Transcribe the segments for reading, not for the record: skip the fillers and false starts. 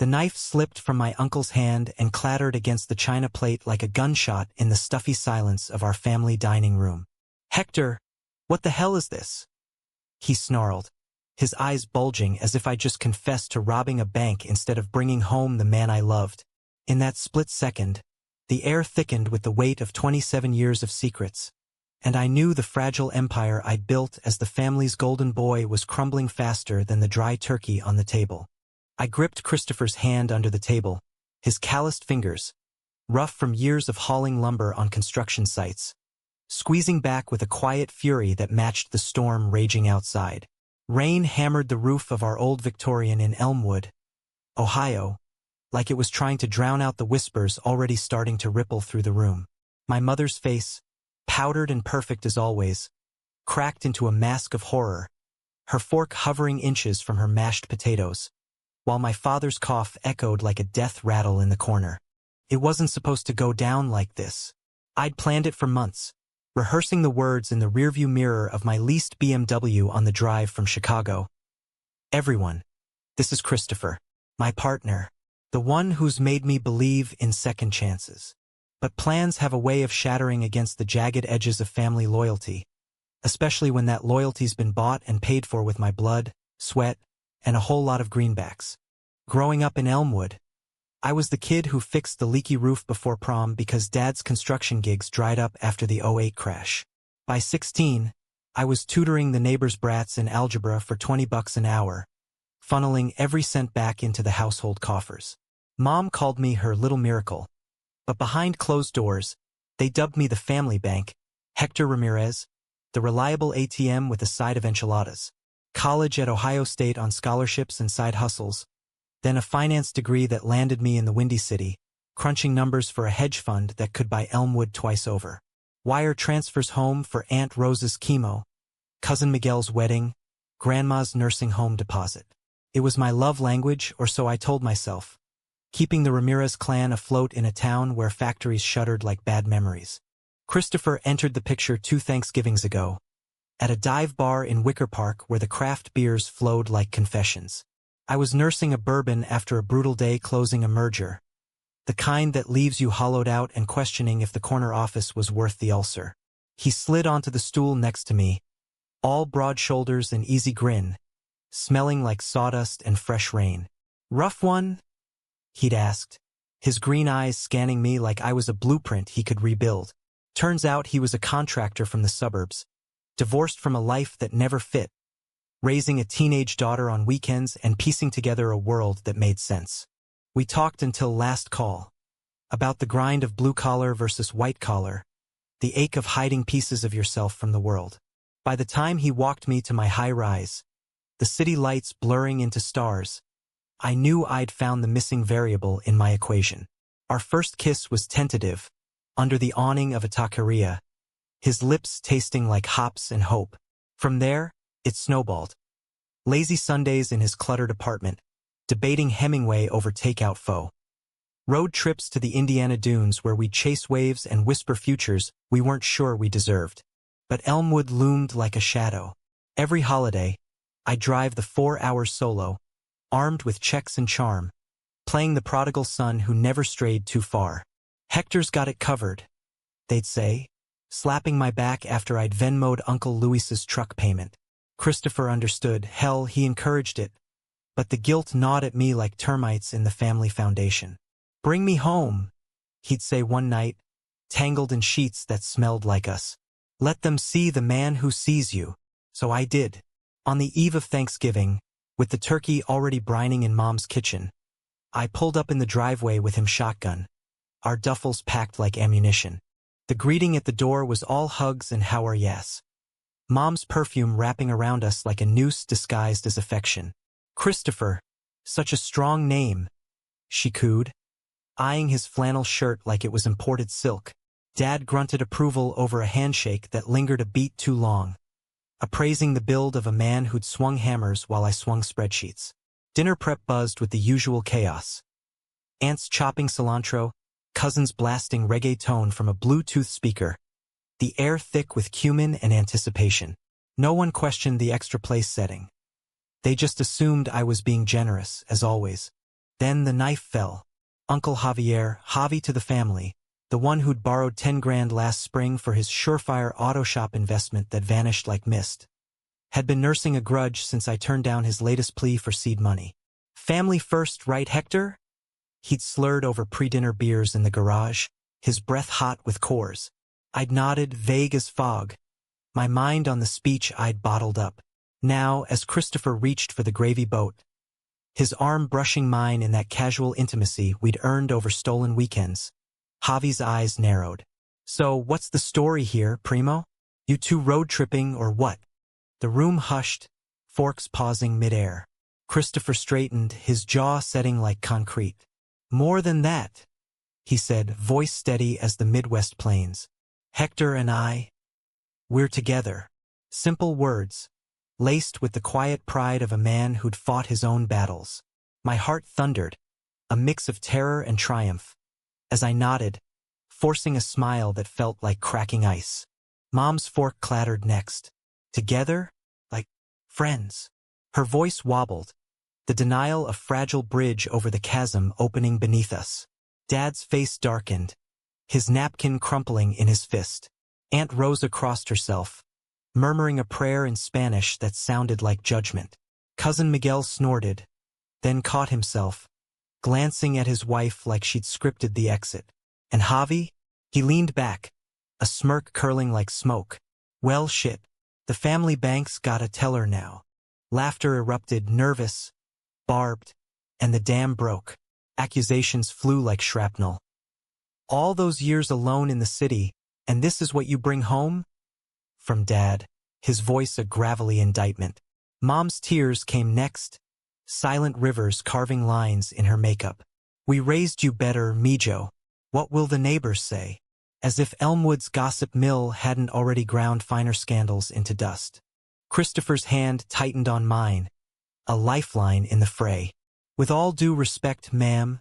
The knife slipped from my uncle's hand and clattered against the china plate like a gunshot in the stuffy silence of our family dining room. "Hector, what the hell is this?" he snarled, his eyes bulging as if I just confessed to robbing a bank instead of bringing home the man I loved. In that split second, the air thickened with the weight of 27 years of secrets, and I knew the fragile empire I'd built as the family's golden boy was crumbling faster than the dry turkey on the table. I gripped Christopher's hand under the table, his calloused fingers, rough from years of hauling lumber on construction sites, squeezing back with a quiet fury that matched the storm raging outside. Rain hammered the roof of our old Victorian in Elmwood, Ohio, like it was trying to drown out the whispers already starting to ripple through the room. My mother's face, powdered and perfect as always, cracked into a mask of horror, her fork hovering inches from her mashed potatoes, while my father's cough echoed like a death rattle in the corner. It wasn't supposed to go down like this. I'd planned it for months, rehearsing the words in the rearview mirror of my leased BMW on the drive from Chicago. "Everyone, this is Christopher, my partner, the one who's made me believe in second chances." But plans have a way of shattering against the jagged edges of family loyalty, especially when that loyalty's been bought and paid for with my blood, sweat, and a whole lot of greenbacks. Growing up in Elmwood, I was the kid who fixed the leaky roof before prom because Dad's construction gigs dried up after the '08 crash. By 16, I was tutoring the neighbor's brats in algebra for $20 an hour, funneling every cent back into the household coffers. Mom called me her little miracle, but behind closed doors, they dubbed me the family bank, Hector Ramirez, the reliable ATM with a side of enchiladas, college at Ohio State on scholarships and side hustles, then a finance degree that landed me in the Windy City, crunching numbers for a hedge fund that could buy Elmwood twice over. Wire transfers home for Aunt Rose's chemo, Cousin Miguel's wedding, Grandma's nursing home deposit. It was my love language, or so I told myself, keeping the Ramirez clan afloat in a town where factories shuddered like bad memories. Christopher entered the picture 2 Thanksgivings ago, at a dive bar in Wicker Park where the craft beers flowed like confessions. I was nursing a bourbon after a brutal day closing a merger, the kind that leaves you hollowed out and questioning if the corner office was worth the ulcer. He slid onto the stool next to me, all broad shoulders and easy grin, smelling like sawdust and fresh rain. "Rough one?" he'd asked, his green eyes scanning me like I was a blueprint he could rebuild. Turns out he was a contractor from the suburbs, divorced from a life that never fit, raising a teenage daughter on weekends and piecing together a world that made sense. We talked until last call, about the grind of blue-collar versus white-collar, the ache of hiding pieces of yourself from the world. By the time he walked me to my high-rise, the city lights blurring into stars, I knew I'd found the missing variable in my equation. Our first kiss was tentative, under the awning of a taqueria, his lips tasting like hops and hope. From there, it snowballed. Lazy Sundays in his cluttered apartment, debating Hemingway over takeout pho. Road trips to the Indiana dunes where we'd chase waves and whisper futures we weren't sure we deserved. But Elmwood loomed like a shadow. Every holiday, I'd drive the 4 hours solo, armed with checks and charm, playing the prodigal son who never strayed too far. "Hector's got it covered," they'd say, slapping my back after I'd Venmo'd Uncle Louis's truck payment. Christopher understood. Hell, he encouraged it. But the guilt gnawed at me like termites in the family foundation. "Bring me home," he'd say one night, tangled in sheets that smelled like us. "Let them see the man who sees you." So I did. On the eve of Thanksgiving, with the turkey already brining in Mom's kitchen, I pulled up in the driveway with him shotgun, our duffels packed like ammunition. The greeting at the door was all hugs and how are yas. Mom's perfume wrapping around us like a noose disguised as affection. "Christopher, such a strong name," she cooed, eyeing his flannel shirt like it was imported silk. Dad grunted approval over a handshake that lingered a beat too long, appraising the build of a man who'd swung hammers while I swung spreadsheets. Dinner prep buzzed with the usual chaos. Aunts chopping cilantro, cousins blasting reggaeton from a Bluetooth speaker, the air thick with cumin and anticipation. No one questioned the extra place setting. They just assumed I was being generous, as always. Then the knife fell. Uncle Javier, Javi to the family, the one who'd borrowed 10 grand last spring for his surefire auto shop investment that vanished like mist, had been nursing a grudge since I turned down his latest plea for seed money. Family first, right, Hector? He'd slurred over pre-dinner beers in the garage, his breath hot with cores. I'd nodded, vague as fog, my mind on the speech I'd bottled up. Now, as Christopher reached for the gravy boat, his arm brushing mine in that casual intimacy we'd earned over stolen weekends, Javi's eyes narrowed. So, what's the story here, Primo? You two road-tripping or what? The room hushed, forks pausing mid-air. Christopher straightened, his jaw setting like concrete. More than that, he said, voice steady as the Midwest plains. Hector and I, we're together. Simple words, laced with the quiet pride of a man who'd fought his own battles. My heart thundered, a mix of terror and triumph, as I nodded, forcing a smile that felt like cracking ice. Mom's fork clattered next. Together? Like friends. Her voice wobbled, the denial a fragile bridge over the chasm opening beneath us. Dad's face darkened, his napkin crumpling in his fist. Aunt Rosa crossed herself, murmuring a prayer in Spanish that sounded like judgment. Cousin Miguel snorted, then caught himself, glancing at his wife like she'd scripted the exit. And Javi? He leaned back, a smirk curling like smoke. Well, shit. The family bank's gotta tell her now. Laughter erupted, nervous, barbed, and the dam broke. Accusations flew like shrapnel. All those years alone in the city, and this is what you bring home? From Dad, his voice a gravelly indictment. Mom's tears came next, silent rivers carving lines in her makeup. We raised you better, Mijo. What will the neighbors say? As if Elmwood's gossip mill hadn't already ground finer scandals into dust. Christopher's hand tightened on mine, a lifeline in the fray. With all due respect, ma'am,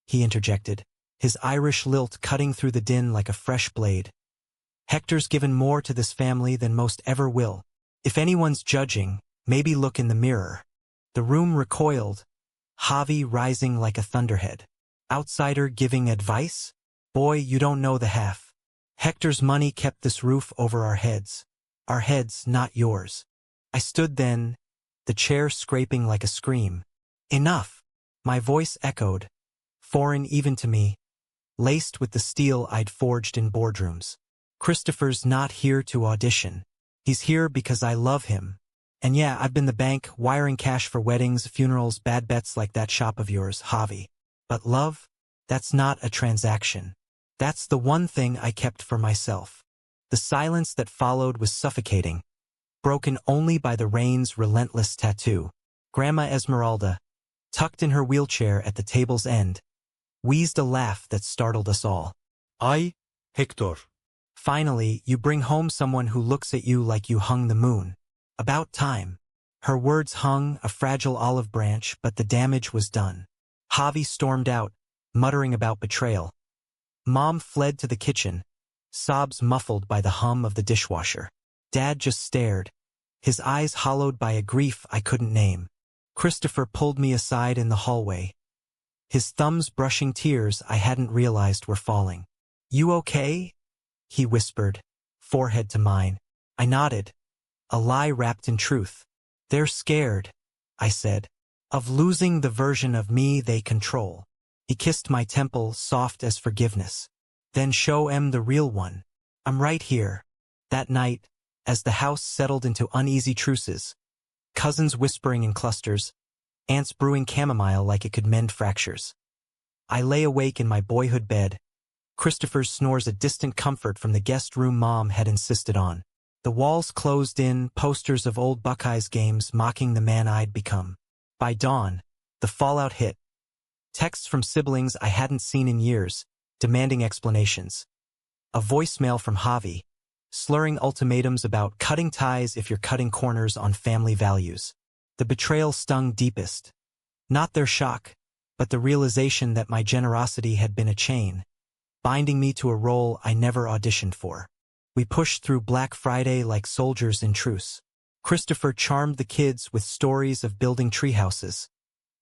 he interjected, his Irish lilt cutting through the din like a fresh blade. Hector's given more to this family than most ever will. If anyone's judging, maybe look in the mirror. The room recoiled, Javi rising like a thunderhead. Outsider giving advice? Boy, you don't know the half. Hector's money kept this roof over our heads. Our heads, not yours. I stood then, the chair scraping like a scream. Enough! My voice echoed, foreign even to me, laced with the steel I'd forged in boardrooms. Christopher's not here to audition. He's here because I love him. And yeah, I've been the bank, wiring cash for weddings, funerals, bad bets like that shop of yours, Javi. But love? That's not a transaction. That's the one thing I kept for myself. The silence that followed was suffocating, broken only by the rain's relentless tattoo. Grandma Esmeralda, tucked in her wheelchair at the table's end, wheezed a laugh that startled us all. Ay, Hector. Finally, you bring home someone who looks at you like you hung the moon. About time. Her words hung, a fragile olive branch, but the damage was done. Javi stormed out, muttering about betrayal. Mom fled to the kitchen, sobs muffled by the hum of the dishwasher. Dad just stared, his eyes hollowed by a grief I couldn't name. Christopher pulled me aside in the hallway, his thumbs brushing tears I hadn't realized were falling. You okay? He whispered, forehead to mine. I nodded, a lie wrapped in truth. They're scared, I said, of losing the version of me they control. He kissed my temple, soft as forgiveness. Then show 'em the real one. I'm right here. That night, as the house settled into uneasy truces, cousins whispering in clusters, aunts brewing chamomile like it could mend fractures. I lay awake in my boyhood bed, Christopher's snores a distant comfort from the guest room Mom had insisted on. The walls closed in, posters of old Buckeyes games mocking the man I'd become. By dawn, the fallout hit. Texts from siblings I hadn't seen in years, demanding explanations. A voicemail from Javi, slurring ultimatums about cutting ties if you're cutting corners on family values. The betrayal stung deepest. Not their shock, but the realization that my generosity had been a chain, binding me to a role I never auditioned for. We pushed through Black Friday like soldiers in truce. Christopher charmed the kids with stories of building treehouses,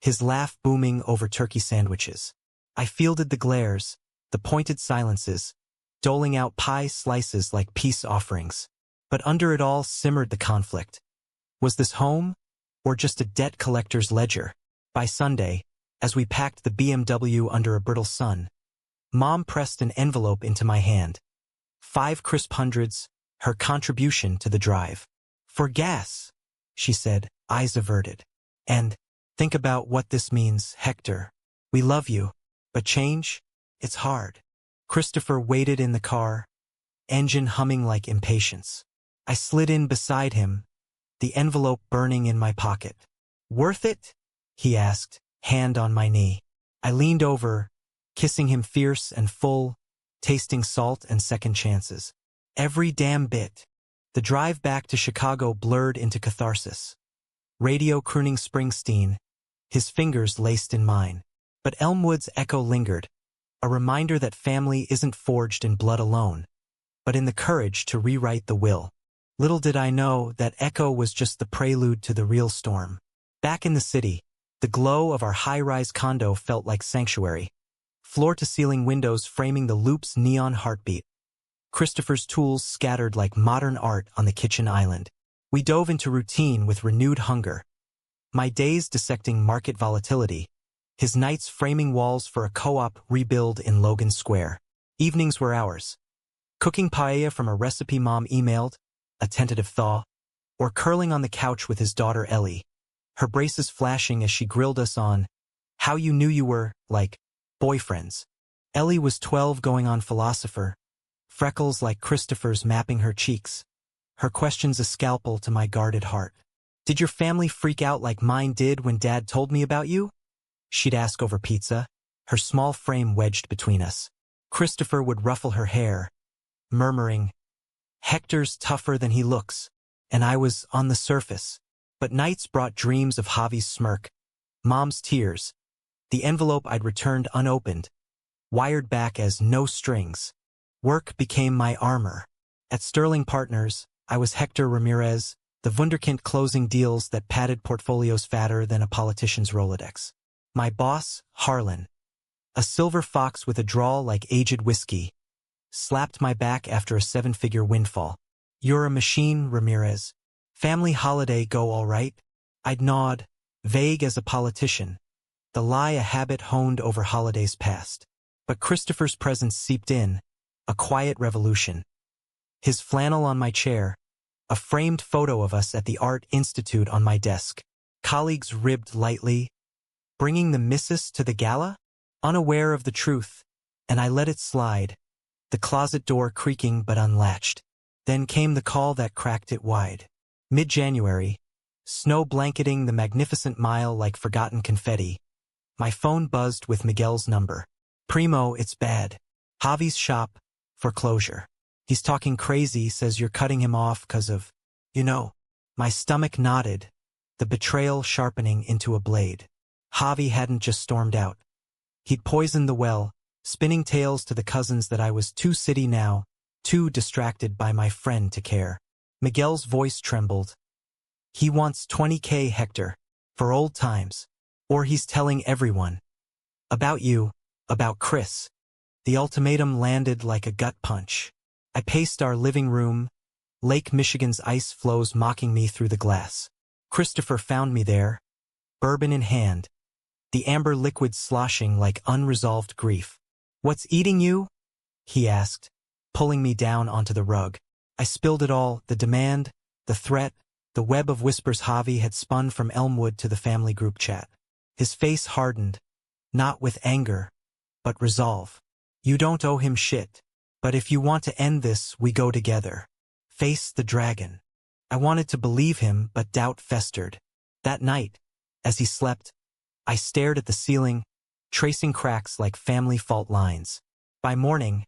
his laugh booming over turkey sandwiches. I fielded the glares, the pointed silences, doling out pie slices like peace offerings. But under it all simmered the conflict. Was this home, or just a debt collector's ledger? By Sunday, as we packed the BMW under a brittle sun, Mom pressed an envelope into my hand. 5 crisp hundreds, her contribution to the drive. For gas, she said, eyes averted. And, think about what this means, Hector. We love you, but change? It's hard. Christopher waited in the car, engine humming like impatience. I slid in beside him, the envelope burning in my pocket. Worth it? He asked, hand on my knee. I leaned over, kissing him fierce and full, tasting salt and second chances. Every damn bit. The drive back to Chicago blurred into catharsis. Radio crooning Springsteen, his fingers laced in mine. But Elmwood's echo lingered, a reminder that family isn't forged in blood alone, but in the courage to rewrite the will. Little did I know that echo was just the prelude to the real storm. Back in the city, the glow of our high-rise condo felt like sanctuary, floor-to-ceiling windows framing the loop's neon heartbeat. Christopher's tools scattered like modern art on the kitchen island. We dove into routine with renewed hunger. My days dissecting market volatility, his nights framing walls for a co-op rebuild in Logan Square. Evenings were ours. Cooking paella from a recipe Mom emailed, a tentative thaw, or curling on the couch with his daughter Ellie, her braces flashing as she grilled us on how you knew you were, like, boyfriends. Ellie was 12 going on philosopher, freckles like Christopher's mapping her cheeks, her questions a scalpel to my guarded heart. Did your family freak out like mine did when Dad told me about you? She'd ask over pizza, her small frame wedged between us. Christopher would ruffle her hair, murmuring, Hector's tougher than he looks, and I was on the surface. But nights brought dreams of Javi's smirk, Mom's tears, the envelope I'd returned unopened, wired back as no strings. Work became my armor. At Sterling Partners, I was Hector Ramirez, the wunderkind closing deals that padded portfolios fatter than a politician's Rolodex. My boss, Harlan, a silver fox with a drawl like aged whiskey, slapped my back after a 7-figure windfall. You're a machine, Ramirez. Family holiday go all right? I'd nod, vague as a politician, the lie a habit honed over holidays past. But Christopher's presence seeped in, a quiet revolution. His flannel on my chair, a framed photo of us at the Art Institute on my desk. Colleagues ribbed lightly, bringing the missus to the gala? Unaware of the truth, and I let it slide, the closet door creaking but unlatched. Then came the call that cracked it wide. Mid-January, snow blanketing the magnificent mile like forgotten confetti. My phone buzzed with Miguel's number. Primo, it's bad. Javi's shop, foreclosure. He's talking crazy, says you're cutting him off 'cause of, you know. My stomach nodded, the betrayal sharpening into a blade. Javi hadn't just stormed out. He'd poisoned the well, spinning tales to the cousins that I was too city now, too distracted by my friend to care. Miguel's voice trembled. He wants 20K, Hector, for old times. Or he's telling everyone. About you, about Chris. The ultimatum landed like a gut punch. I paced our living room, Lake Michigan's ice flows mocking me through the glass. Christopher found me there, bourbon in hand, the amber liquid sloshing like unresolved grief. What's eating you? He asked, pulling me down onto the rug. I spilled it all, the demand, the threat, the web of whispers Javi had spun from Elmwood to the family group chat. His face hardened, not with anger, but resolve. You don't owe him shit, but if you want to end this, we go together. Face the dragon. I wanted to believe him, but doubt festered. That night, as he slept, I stared at the ceiling, tracing cracks like family fault lines. By morning,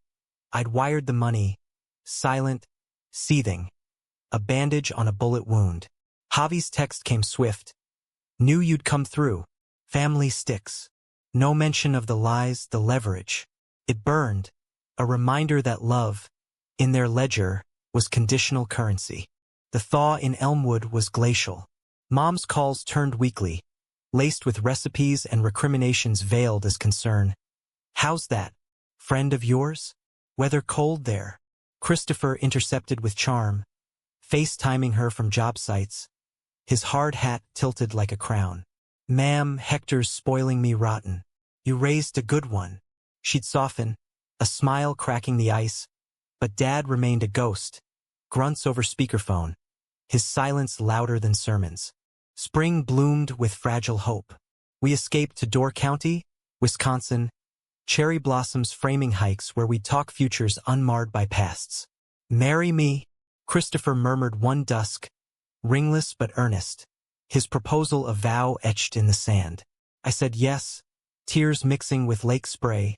I'd wired the money, silent, seething, a bandage on a bullet wound. Javi's text came swift. Knew you'd come through. Family sticks. No mention of the lies, the leverage. It burned, a reminder that love, in their ledger, was conditional currency. The thaw in Elmwood was glacial. Mom's calls turned weekly, laced with recipes and recriminations veiled as concern. "How's that? Friend of yours? Weather cold there?" Christopher intercepted with charm, FaceTiming her from job sites, his hard hat tilted like a crown. "Ma'am, Hector's spoiling me rotten. You raised a good one." She'd soften, a smile cracking the ice, but Dad remained a ghost. Grunts over speakerphone, his silence louder than sermons. Spring bloomed with fragile hope. We escaped to Door County, Wisconsin, cherry blossoms framing hikes where we'd talk futures unmarred by pasts. "Marry me," Christopher murmured one dusk, ringless but earnest, his proposal a vow etched in the sand. I said yes, tears mixing with lake spray,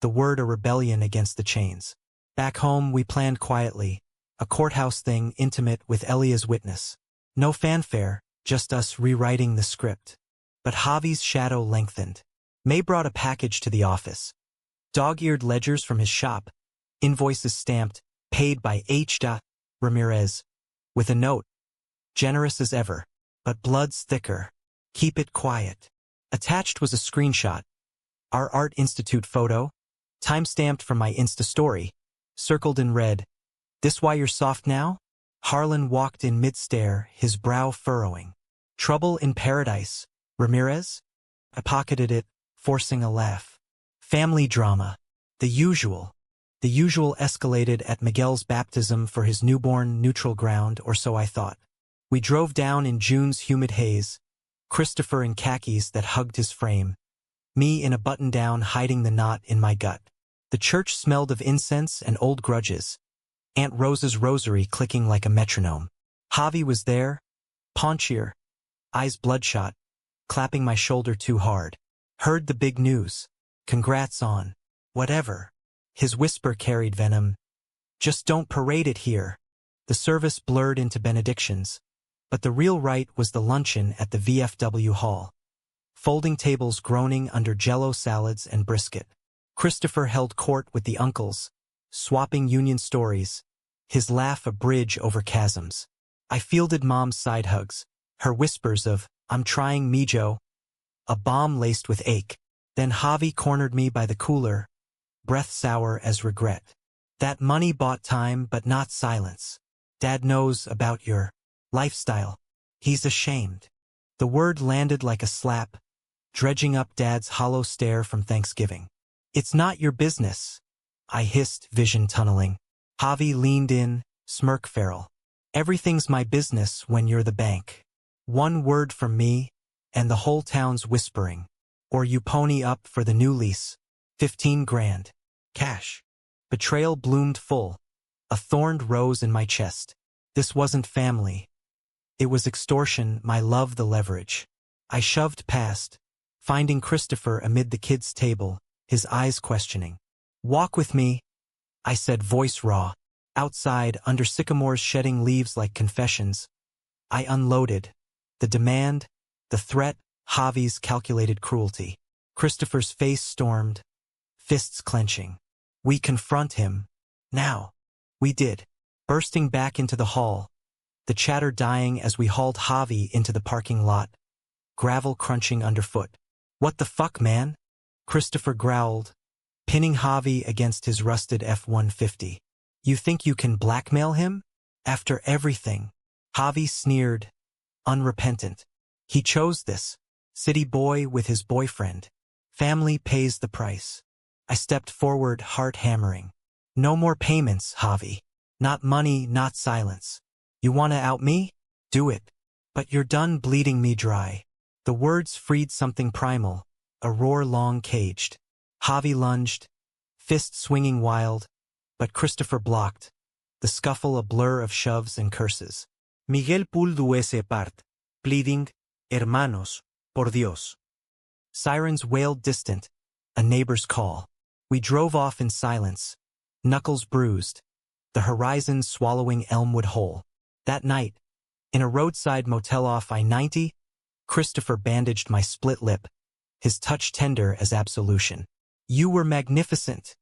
the word a rebellion against the chains. Back home we planned quietly, a courthouse thing intimate with Ellie as witness. No fanfare, just us rewriting the script. But Javi's shadow lengthened. May brought a package to the office. Dog-eared ledgers from his shop, invoices stamped, paid by H. Ramirez, with a note, generous as ever, but blood's thicker. Keep it quiet. Attached was a screenshot. Our Art Institute photo, time-stamped from my Insta story, circled in red. "This why you're soft now?" Harlan walked in mid-stare, his brow furrowing. "Trouble in paradise, Ramirez?" I pocketed it, forcing a laugh. Family drama. The usual. The usual escalated at Miguel's baptism for his newborn neutral ground, or so I thought. We drove down in June's humid haze, Christopher in khakis that hugged his frame, me in a button-down hiding the knot in my gut. The church smelled of incense and old grudges, Aunt Rose's rosary clicking like a metronome. Javi was there, paunchier, eyes bloodshot, clapping my shoulder too hard. "Heard the big news. Congrats on whatever." His whisper carried venom. "Just don't parade it here." The service blurred into benedictions, but the real rite was the luncheon at the VFW hall. Folding tables groaning under jello salads and brisket. Christopher held court with the uncles, swapping Union stories, his laugh a bridge over chasms. I fielded Mom's side hugs, her whispers of, "I'm trying me, Joe," a bomb laced with ache. Then Javi cornered me by the cooler, breath sour as regret. "That money bought time but not silence. Dad knows about your lifestyle. He's ashamed." The word landed like a slap, dredging up Dad's hollow stare from Thanksgiving. "It's not your business," I hissed, vision tunneling. Javi leaned in, smirk feral. "Everything's my business when you're the bank." One word from me, and the whole town's whispering. "Or you pony up for the new lease. 15 grand. Cash." Betrayal bloomed full. A thorned rose in my chest. This wasn't family. It was extortion, my love the leverage. I shoved past, finding Christopher amid the kids' table, his eyes questioning. "Walk with me," I said, voice raw. Outside, under sycamores shedding leaves like confessions, I unloaded. The demand, the threat, Javi's calculated cruelty. Christopher's face stormed, fists clenching. "We confront him. Now." We did, bursting back into the hall, the chatter dying as we hauled Javi into the parking lot, gravel crunching underfoot. "What the fuck, man?" Christopher growled, pinning Javi against his rusted F-150. "You think you can blackmail him? After everything?" Javi sneered, unrepentant. "He chose this. City boy with his boyfriend. Family pays the price." I stepped forward, heart hammering. "No more payments, Javi. Not money, not silence. You wanna out me? Do it. But you're done bleeding me dry." The words freed something primal, a roar long caged. Javi lunged, fist swinging wild, but Christopher blocked, the scuffle a blur of shoves and curses. Miguel pulled ese part, pleading, "Hermanos, por Dios." Sirens wailed distant, a neighbor's call. We drove off in silence, knuckles bruised, the horizon swallowing Elmwood whole. That night, in a roadside motel off I-90, Christopher bandaged my split lip, his touch tender as absolution. "You were magnificent,"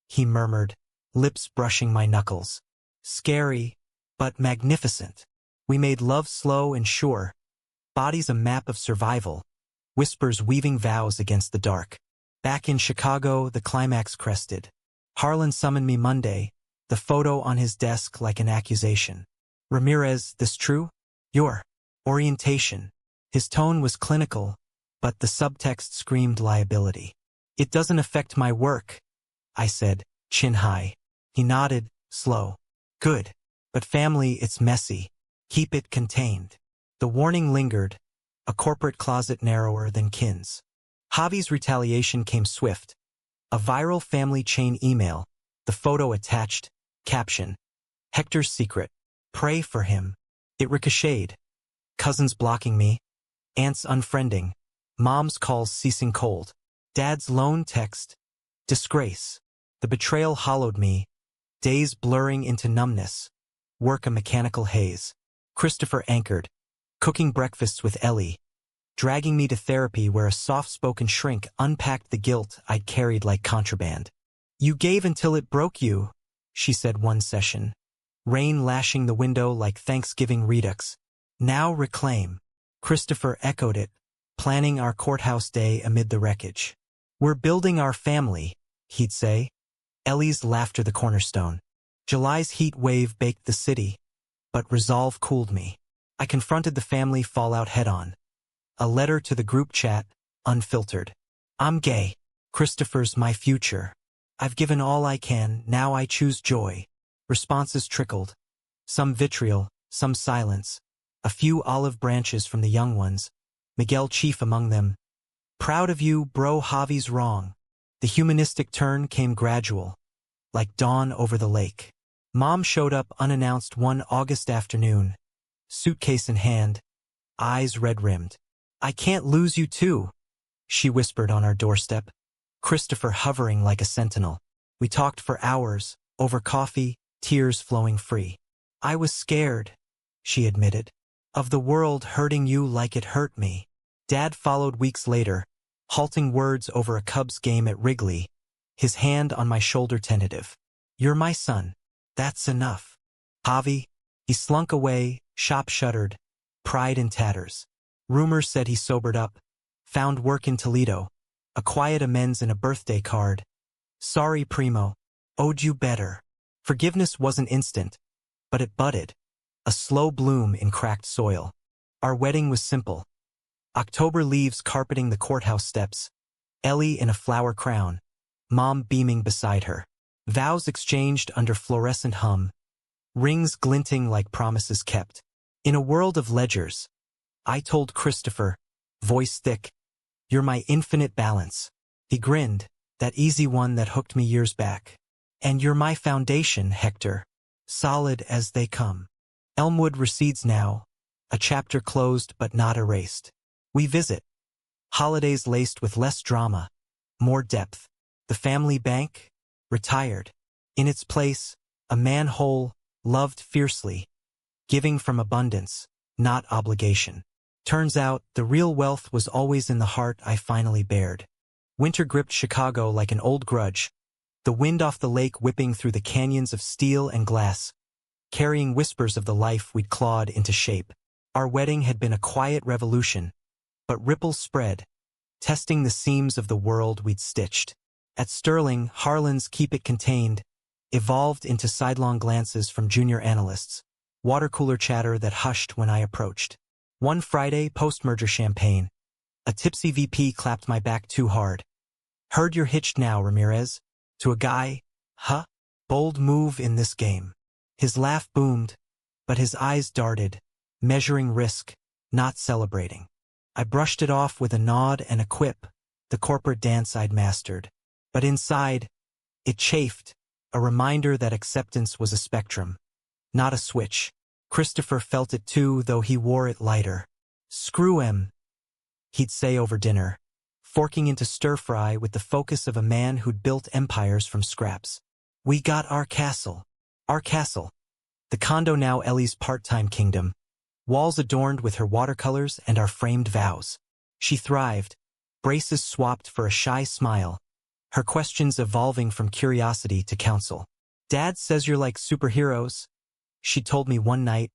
he murmured, lips brushing my knuckles. "Scary, but magnificent." We made love slow and sure, bodies a map of survival, whispers weaving vows against the dark. Back in Chicago, the climax crested. Harlan summoned me Monday, the photo on his desk like an accusation. Ramirez, this true? Your orientation. His tone was clinical, but the subtext screamed liability. It doesn't affect my work, I said, chin high. He nodded, slow. Good. But family, it's messy. Keep it contained. The warning lingered, a corporate closet narrower than kin's. Javi's retaliation came swift. A viral family chain email, the photo attached, caption. Hector's secret. Pray for him. It ricocheted. Cousins blocking me. Aunts unfriending. Mom's calls ceasing cold. Dad's lone text. Disgrace. The betrayal hollowed me. Days blurring into numbness. Work a mechanical haze. Christopher anchored. Cooking breakfasts with Ellie. Dragging me to therapy where a soft-spoken shrink unpacked the guilt I'd carried like contraband. You gave until it broke you, she said one session. Rain lashing the window like Thanksgiving redux. Now reclaim. Christopher echoed it, planning our courthouse day amid the wreckage. We're building our family, he'd say. Ellie's laughter the cornerstone. July's heat wave baked the city, but resolve cooled me. I confronted the family fallout head-on. A letter to the group chat, unfiltered. I'm gay. Christopher's my future. I've given all I can, now I choose joy. Responses trickled. Some vitriol, some silence. A few olive branches from the young ones. Miguel chief among them. Proud of you, bro, Javi's wrong. The humanistic turn came gradual, like dawn over the lake. Mom showed up unannounced one August afternoon, suitcase in hand, eyes red-rimmed. I can't lose you too, she whispered on our doorstep, Christopher hovering like a sentinel. We talked for hours, over coffee, tears flowing free. I was scared, she admitted, of the world hurting you like it hurt me. Dad followed weeks later, halting words over a Cubs game at Wrigley, his hand on my shoulder tentative. You're my son. That's enough. Javi, he slunk away, shop shuttered, pride in tatters. Rumors said he sobered up, found work in Toledo, a quiet amends in a birthday card. Sorry, Primo. Owed you better. Forgiveness wasn't instant, but it budded, a slow bloom in cracked soil. Our wedding was simple. October leaves carpeting the courthouse steps, Ellie in a flower crown, Mom beaming beside her. Vows exchanged under fluorescent hum, rings glinting like promises kept. In a world of ledgers, I told Christopher, voice thick, you're my infinite balance. He grinned, that easy one that hooked me years back. And you're my foundation, Hector, solid as they come. Elmwood recedes now, a chapter closed but not erased. We visit. Holidays laced with less drama, more depth. The family bank, retired. In its place, a manhole, loved fiercely, giving from abundance, not obligation. Turns out, the real wealth was always in the heart I finally bared. Winter gripped Chicago like an old grudge, the wind off the lake whipping through the canyons of steel and glass, carrying whispers of the life we'd clawed into shape. Our wedding had been a quiet revolution, but ripples spread, testing the seams of the world we'd stitched. At Sterling, Harlan's Keep It Contained evolved into sidelong glances from junior analysts, water-cooler chatter that hushed when I approached. One Friday, post-merger champagne, a tipsy VP clapped my back too hard. Heard you're hitched now, Ramirez. To a guy, huh? Bold move in this game. His laugh boomed, but his eyes darted, measuring risk, not celebrating. I brushed it off with a nod and a quip, the corporate dance I'd mastered. But inside, it chafed, a reminder that acceptance was a spectrum, not a switch. Christopher felt it too, though he wore it lighter. Screw him, he'd say over dinner, forking into stir-fry with the focus of a man who'd built empires from scraps. We got our castle. Our castle. The condo now Ellie's part-time kingdom. Walls adorned with her watercolors and our framed vows. She thrived, braces swapped for a shy smile, her questions evolving from curiosity to counsel. Dad says you're like superheroes, she told me one night,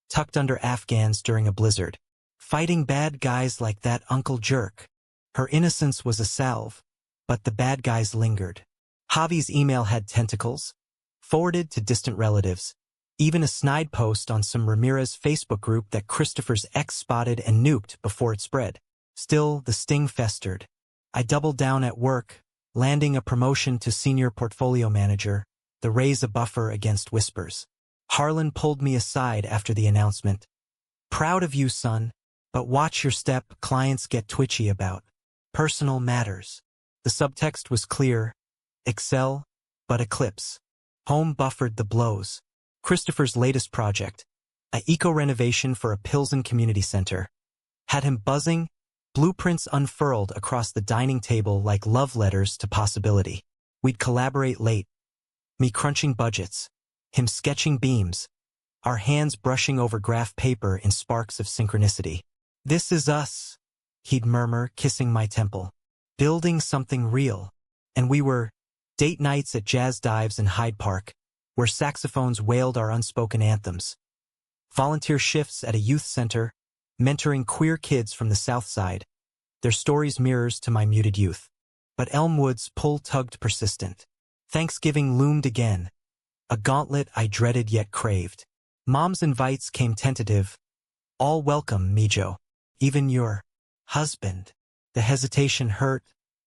tucked under Afghans during a blizzard. Fighting bad guys like that Uncle Jerk. Her innocence was a salve, but the bad guys lingered. Javi's email had tentacles, forwarded to distant relatives, even a snide post on some Ramirez Facebook group that Christopher's ex spotted and nuked before it spread. Still, the sting festered. I doubled down at work, landing a promotion to senior portfolio manager, the raise a buffer against whispers. Harlan pulled me aside after the announcement. Proud of you, son, but watch your step, clients get twitchy about personal matters. The subtext was clear. Excel, but eclipse. Home buffered the blows. Christopher's latest project, a eco-renovation for a Pilsen community center, had him buzzing, blueprints unfurled across the dining table like love letters to possibility. We'd collaborate late, me crunching budgets, him sketching beams, our hands brushing over graph paper in sparks of synchronicity. This is us, he'd murmur, kissing my temple. Building something real. And we were date nights at jazz dives in Hyde Park, where saxophones wailed our unspoken anthems. Volunteer shifts at a youth center, mentoring queer kids from the South Side, their stories mirrors to my muted youth. But Elmwood's pull tugged persistent. Thanksgiving loomed again, a gauntlet I dreaded yet craved. Mom's invites came tentative. All welcome, Mijo. Even your husband. The hesitation hurt,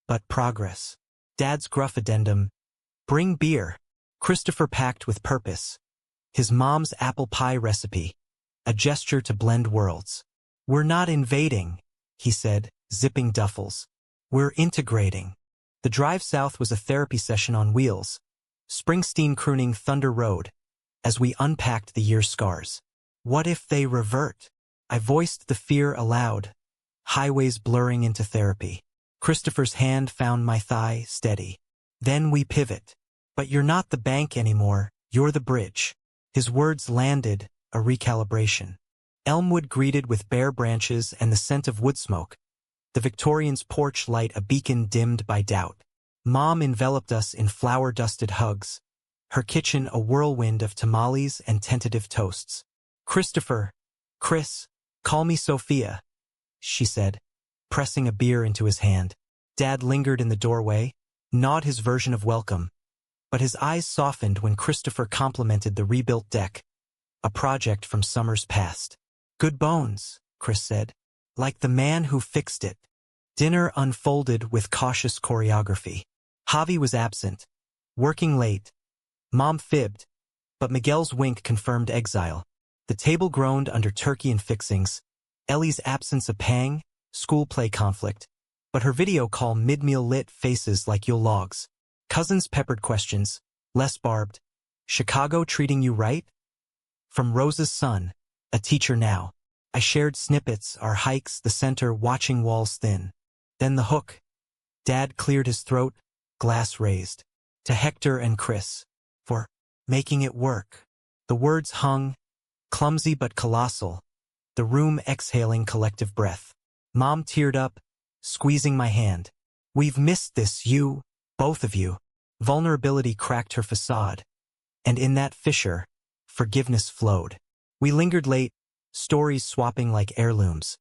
but progress. Dad's gruff addendum. Bring beer. Christopher packed with purpose. His mom's apple pie recipe. A gesture to blend worlds. We're not invading, he said, zipping duffels. We're integrating. The drive south was a therapy session on wheels. Springsteen crooning Thunder Road, as we unpacked the year's scars. What if they revert? I voiced the fear aloud. Highways blurring into therapy. Christopher's hand found my thigh, steady. Then we pivot. But you're not the bank anymore, you're the bridge. His words landed, a recalibration. Elmwood greeted with bare branches and the scent of wood smoke. The Victorian's porch light a beacon dimmed by doubt. Mom enveloped us in flour-dusted hugs. Her kitchen a whirlwind of tamales and tentative toasts. Christopher, Chris, call me Sophia, she said, pressing a beer into his hand. Dad lingered in the doorway, gnawed his version of welcome. But his eyes softened when Christopher complimented the rebuilt deck, a project from summers past. Good bones, Chris said, like the man who fixed it. Dinner unfolded with cautious choreography. Javi was absent, working late. Mom fibbed, but Miguel's wink confirmed exile. The table groaned under turkey and fixings. Ellie's absence a pang, school play conflict. But her video call mid-meal lit faces like Yule logs. Cousins peppered questions, less barbed. Chicago treating you right? From Rose's son, a teacher now. I shared snippets, our hikes, the center, watching walls thin. Then the hook. Dad cleared his throat, glass raised. To Hector and Chris. For making it work. The words hung, clumsy but colossal. The room exhaling collective breath. Mom teared up, squeezing my hand. We've missed this, you, both of you. Vulnerability cracked her facade. And in that fissure, forgiveness flowed. We lingered late, stories swapping like heirlooms.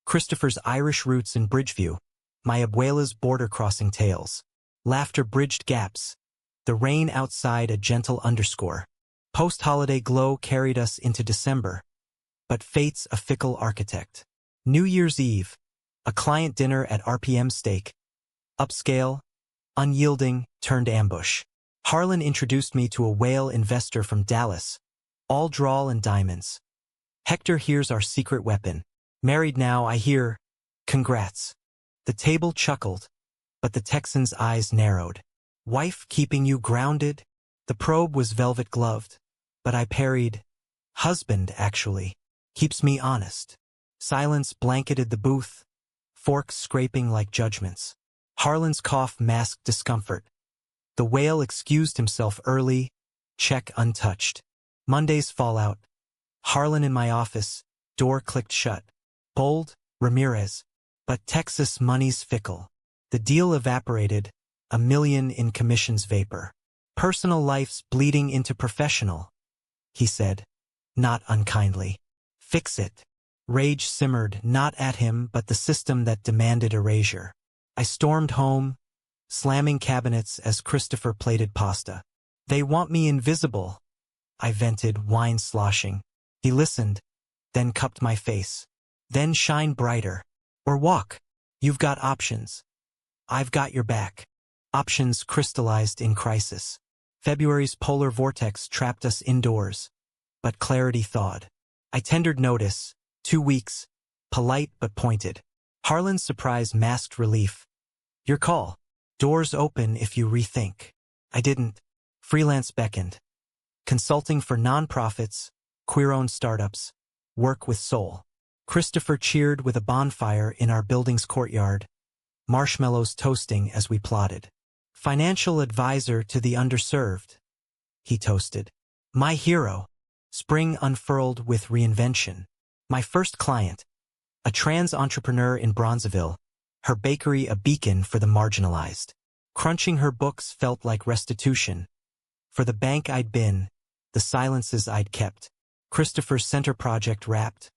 Christopher's Irish roots in Bridgeview, my abuela's border-crossing tales. Laughter bridged gaps, the rain outside a gentle underscore. Post-holiday glow carried us into December, but fate's a fickle architect. New Year's Eve, a client dinner at RPM Steak. Upscale, unyielding, turned ambush. Harlan introduced me to a whale investor from Dallas, all drawl and diamonds. Hector hears our secret weapon. Married now, I hear, congrats. The table chuckled, but the Texan's eyes narrowed. Wife keeping you grounded? The probe was velvet-gloved, but I parried. Husband, actually. Keeps me honest. Silence blanketed the booth, forks scraping like judgments. Harlan's cough masked discomfort. The whale excused himself early, check untouched. Monday's fallout. Harlan in my office, door clicked shut. Bold, Ramirez. But Texas money's fickle. The deal evaporated, $1 million in commissions vapor. Personal life's bleeding into professional, he said, not unkindly. Fix it. Rage simmered, not at him but the system that demanded erasure. I stormed home, slamming cabinets as Christopher plated pasta. They want me invisible, I vented, wine sloshing. He listened, then cupped my face. Then shine brighter. Or walk. You've got options. I've got your back. Options crystallized in crisis. February's polar vortex trapped us indoors. But clarity thawed. I tendered notice. 2 weeks. Polite but pointed. Harlan's surprise masked relief. Your call. Doors open if you rethink. I didn't. Freelance beckoned. Consulting for nonprofits, queer-owned startups. Work with soul. Christopher cheered with a bonfire in our building's courtyard. Marshmallows toasting as we plotted. Financial advisor to the underserved. He toasted. My hero. Spring unfurled with reinvention. My first client. A trans entrepreneur in Bronzeville. Her bakery a beacon for the marginalized. Crunching her books felt like restitution. For the bank I'd been, the silences I'd kept. Christopher's center project wrapped.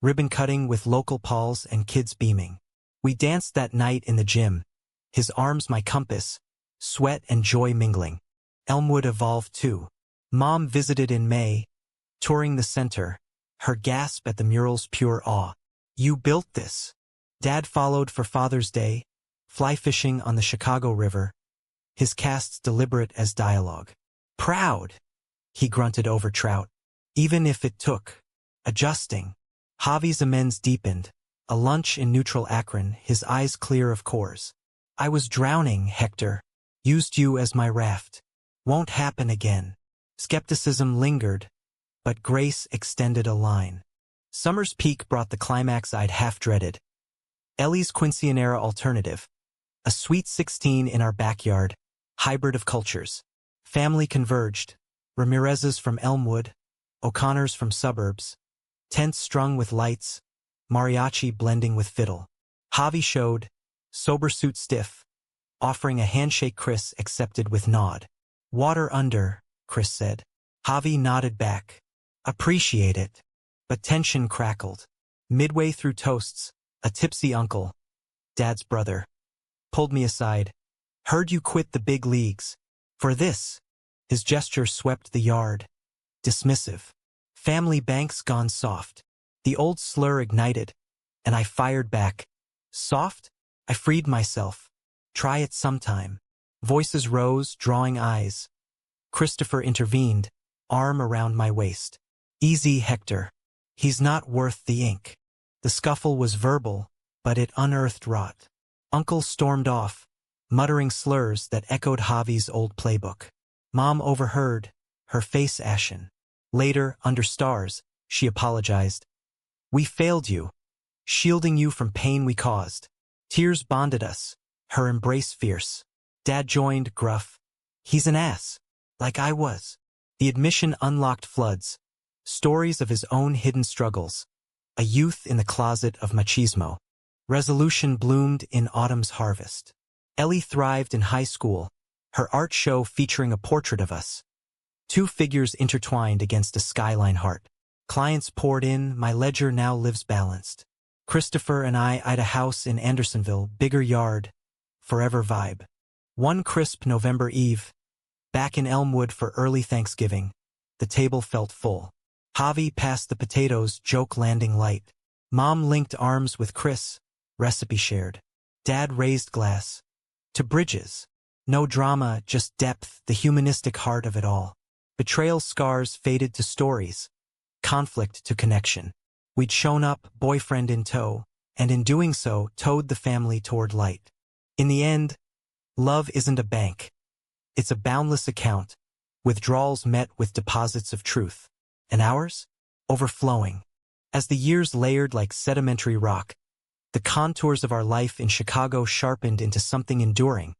Ribbon cutting with local Pauls and kids beaming. We danced that night in the gym. His arms my compass. Sweat and joy mingling. Elmwood evolved too. Mom visited in May, touring the center. Her gasp at the mural's pure awe. You built this. Dad followed for Father's Day, fly fishing on the Chicago River. His casts deliberate as dialogue. Proud, he grunted over trout. Even if it took adjusting. Javi's amends deepened. A lunch in neutral Akron, his eyes clear of cores. I was drowning, Hector. Used you as my raft. Won't happen again. Skepticism lingered, but grace extended a line. Summer's peak brought the climax I'd half dreaded. Ellie's Quinceanera alternative. A sweet 16 in our backyard. Hybrid of cultures. Family converged. Ramirez's from Elmwood. O'Connor's from suburbs. Tents strung with lights. Mariachi blending with fiddle. Javi showed. Sober suit stiff. Offering a handshake Chris accepted with nod. Water under, Chris said. Javi nodded back. Appreciate it. But tension crackled. Midway through toasts, a tipsy uncle, Dad's brother, pulled me aside. Heard you quit the big leagues. For this. His gesture swept the yard. Dismissive. Family banks gone soft. The old slur ignited, and I fired back. Soft? I freed myself. Try it sometime. Voices rose, drawing eyes. Christopher intervened, arm around my waist. Easy, Hector. He's not worth the ink. The scuffle was verbal, but it unearthed rot. Uncle stormed off, muttering slurs that echoed Javi's old playbook. Mom overheard, her face ashen. Later, under stars, she apologized. We failed you, shielding you from pain we caused. Tears bonded us, her embrace fierce. Dad joined, gruff. He's an ass, like I was. The admission unlocked floods, stories of his own hidden struggles. A youth in the closet of machismo. Resolution bloomed in autumn's harvest. Ellie thrived in high school, her art show featuring a portrait of us. 2 figures intertwined against a skyline heart. Clients poured in, my ledger now lives balanced. Christopher and I eyed a house in Andersonville, bigger yard, forever vibe. One crisp November eve, back in Elmwood for early Thanksgiving, the table felt full. Javi passed the potatoes, joke landing light. Mom linked arms with Chris, recipe shared. Dad raised glass. To bridges. No drama, just depth, the humanistic heart of it all. Betrayal scars faded to stories. Conflict to connection. We'd shown up, boyfriend in tow, and in doing so, towed the family toward light. In the end, love isn't a bank. It's a boundless account, withdrawals met with deposits of truth. And ours? Overflowing. As the years layered like sedimentary rock, the contours of our life in Chicago sharpened into something enduring,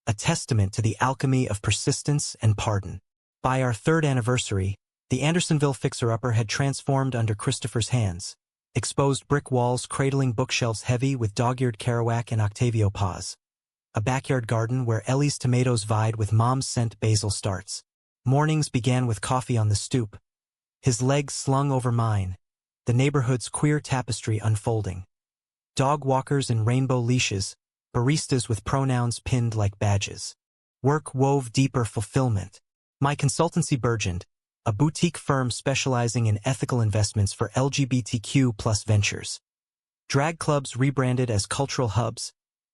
a testament to the alchemy of persistence and pardon. By our 3rd anniversary, the Andersonville fixer-upper had transformed under Christopher's hands, exposed brick walls cradling bookshelves heavy with dog-eared Kerouac and Octavio Paz. A backyard garden where Ellie's tomatoes vied with Mom's scent basil starts. Mornings began with coffee on the stoop, his legs slung over mine, the neighborhood's queer tapestry unfolding. Dog walkers in rainbow leashes, baristas with pronouns pinned like badges. Work wove deeper fulfillment. My consultancy burgeoned, a boutique firm specializing in ethical investments for LGBTQ plus ventures. Drag clubs rebranded as cultural hubs,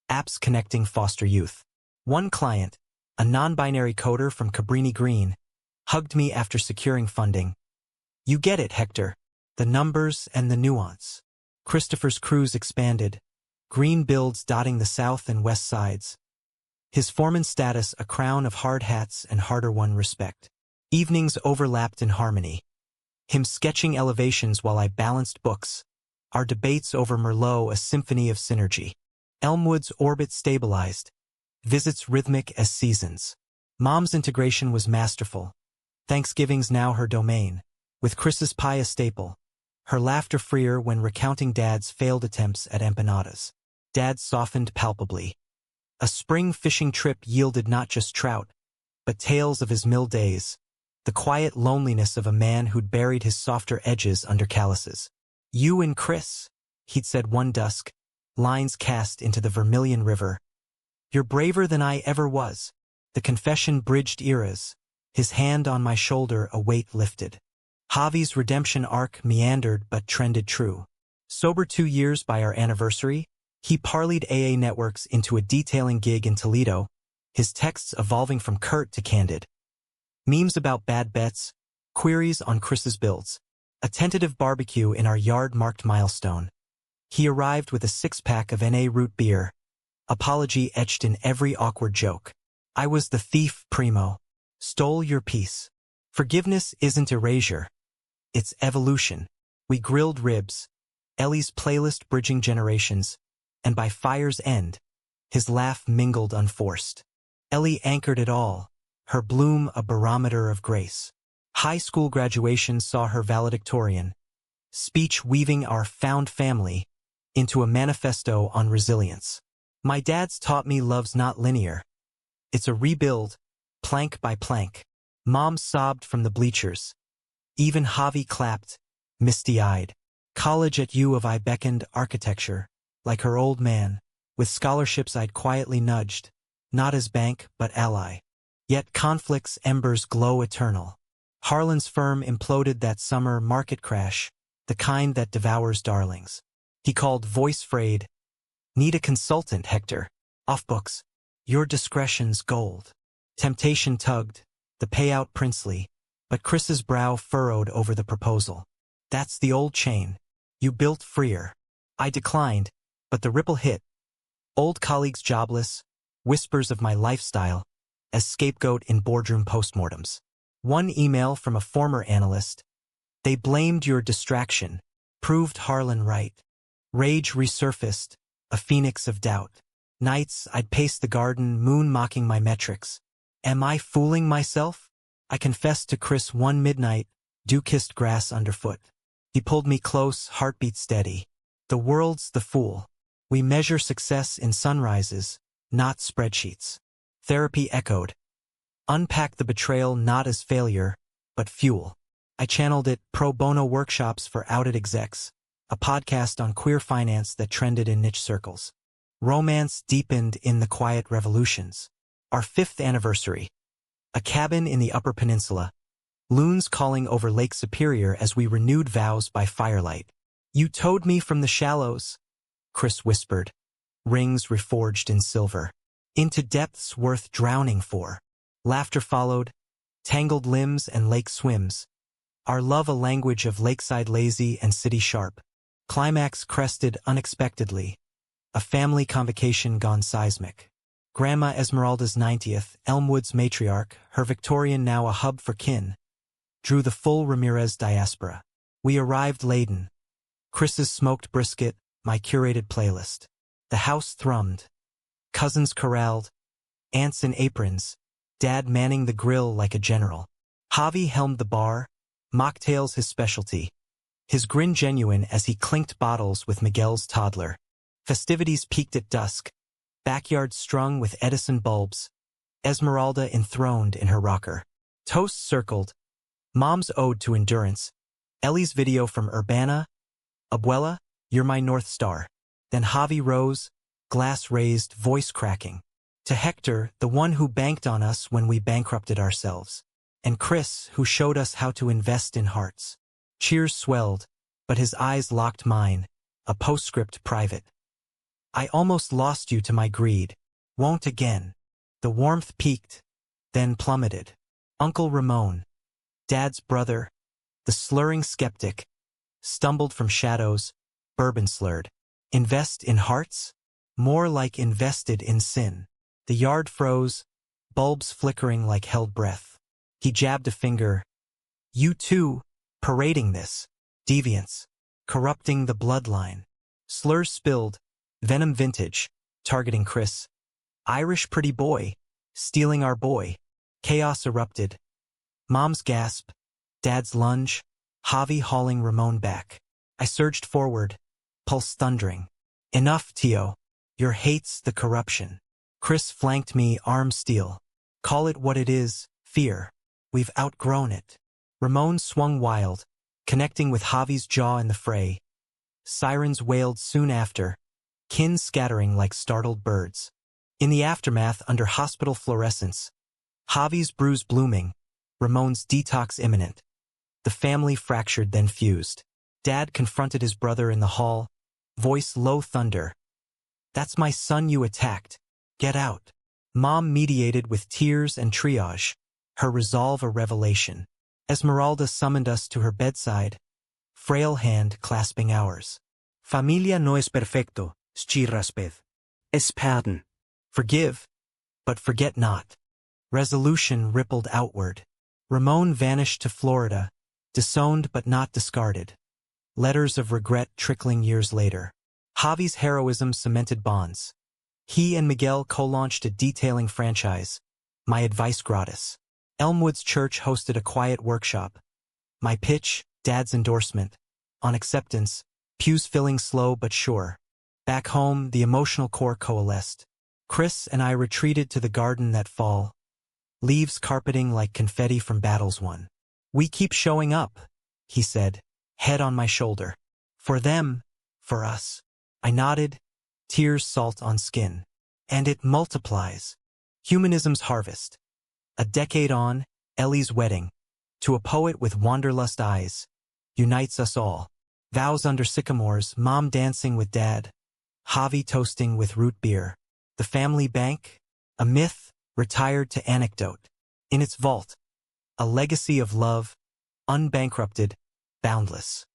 apps connecting foster youth. One client, a non-binary coder from Cabrini Green, hugged me after securing funding. You get it, Hector. The numbers and the nuance. Christopher's cruise expanded, green builds dotting the south and west sides. His foreman status a crown of hard hats and harder-won respect. Evenings overlapped in harmony. Him sketching elevations while I balanced books. Our debates over Merlot a symphony of synergy. Elmwood's orbit stabilized. Visits rhythmic as seasons. Mom's integration was masterful. Thanksgiving's now her domain. With Chris's pie a staple. Her laughter freer when recounting Dad's failed attempts at empanadas. Dad softened palpably. A spring fishing trip yielded not just trout, but tales of his mill days. The quiet loneliness of a man who'd buried his softer edges under calluses. You and Chris, he'd said one dusk, lines cast into the Vermilion River. You're braver than I ever was. The confession bridged eras, his hand on my shoulder a weight lifted. Javi's redemption arc meandered but trended true. Sober 2 years by our anniversary, he parlayed AA networks into a detailing gig in Toledo, his texts evolving from curt to candid. Memes about bad bets, queries on Chris's builds. A tentative barbecue in our yard marked milestone. He arrived with a 6-pack of NA root beer, apology etched in every awkward joke. I was the thief, primo. Stole your piece. Forgiveness isn't erasure. It's evolution. We grilled ribs, Ellie's playlist bridging generations, and by fire's end, his laugh mingled unforced. Ellie anchored it all, her bloom a barometer of grace. High school graduation saw her valedictorian, speech weaving our found family into a manifesto on resilience. My dad's taught me love's not linear. It's a rebuild, plank by plank. Mom sobbed from the bleachers. Even Javi clapped, misty-eyed. College at U of I beckoned architecture, like her old man, with scholarships I'd quietly nudged, not as bank but ally. Yet conflict's embers glow eternal. Harlan's firm imploded that summer market crash, the kind that devours darlings. He called voice frayed. Need a consultant, Hector. Off books. Your discretion's gold. Temptation tugged, the payout princely, but Chris's brow furrowed over the proposal. That's the old chain. You built freer. I declined, but the ripple hit. Old colleagues jobless, whispers of my lifestyle, as scapegoat in boardroom postmortems. One email from a former analyst. They blamed your distraction, proved Harlan right. Rage resurfaced, a phoenix of doubt. Nights I'd pace the garden, moon mocking my metrics. Am I fooling myself? I confessed to Chris one midnight, dew-kissed grass underfoot. He pulled me close, heartbeat steady. The world's the fool. We measure success in sunrises, not spreadsheets. Therapy echoed. Unpack the betrayal not as failure, but fuel. I channeled it, pro bono workshops for outed execs, a podcast on queer finance that trended in niche circles. Romance deepened in the quiet revolutions. Our 5th anniversary. A cabin in the Upper Peninsula. Loons calling over Lake Superior as we renewed vows by firelight. You towed me from the shallows, Chris whispered. Rings reforged in silver. Into depths worth drowning for. Laughter followed, tangled limbs and lake swims. Our love a language of lakeside lazy and city sharp. Climax crested unexpectedly. A family convocation gone seismic. Grandma Esmeralda's 90th, Elmwood's matriarch, her Victorian now a hub for kin, drew the full Ramirez diaspora. We arrived laden. Chris's smoked brisket, my curated playlist. The house thrummed. Cousins corralled. Aunts in aprons. Dad manning the grill like a general. Javi helmed the bar, mocktails his specialty. His grin genuine as he clinked bottles with Miguel's toddler. Festivities peaked at dusk. Backyard strung with Edison bulbs. Esmeralda enthroned in her rocker. Toasts circled. Mom's ode to endurance. Ellie's video from Urbana. Abuela, you're my North Star. Then Javi rose, glass raised, voice cracking. To Hector, the one who banked on us when we bankrupted ourselves. And Chris, who showed us how to invest in hearts. Cheers swelled, but his eyes locked mine, a postscript private. I almost lost you to my greed. Won't again. The warmth peaked, then plummeted. Uncle Ramon, Dad's brother, the slurring skeptic, stumbled from shadows, bourbon slurred. Invest in hearts? More like invested in sin. The yard froze, bulbs flickering like held breath. He jabbed a finger. You too, parading this. Deviance. Corrupting the bloodline. Slurs spilled, venom vintage, targeting Chris. Irish pretty boy, stealing our boy. Chaos erupted. Mom's gasp, Dad's lunge, Javi hauling Ramon back. I surged forward, pulse thundering. Enough, Tio. Your hate's the corruption. Chris flanked me, arm steel. Call it what it is, fear. We've outgrown it. Ramon swung wild, connecting with Javi's jaw in the fray. Sirens wailed soon after, kin scattering like startled birds. In the aftermath, under hospital fluorescence, Javi's bruise blooming, Ramon's detox imminent. The family fractured then fused. Dad confronted his brother in the hall, voice low thunder. That's my son you attacked. Get out. Mom mediated with tears and triage, her resolve a revelation. Esmeralda summoned us to her bedside, frail hand clasping ours. Familia no es perfecto, Schirasped. Es pardon. Forgive, but forget not. Resolution rippled outward. Ramon vanished to Florida, disowned but not discarded. Letters of regret trickling years later. Javi's heroism cemented bonds. He and Miguel co-launched a detailing franchise, My Advice Gratis. Elmwood's Church hosted a quiet workshop. My pitch, Dad's endorsement. On acceptance, pews filling slow but sure. Back home, the emotional core coalesced. Chris and I retreated to the garden that fall, leaves carpeting like confetti from battles won. We keep showing up, he said, head on my shoulder. For them, for us. I nodded, tears salt on skin. And it multiplies. Humanism's harvest. A decade on, Ellie's wedding, to a poet with wanderlust eyes, unites us all. Vows under sycamores, Mom dancing with Dad, Javi toasting with root beer. The family bank, a myth, retired to anecdote. In its vault, a legacy of love, unbankrupted, boundless.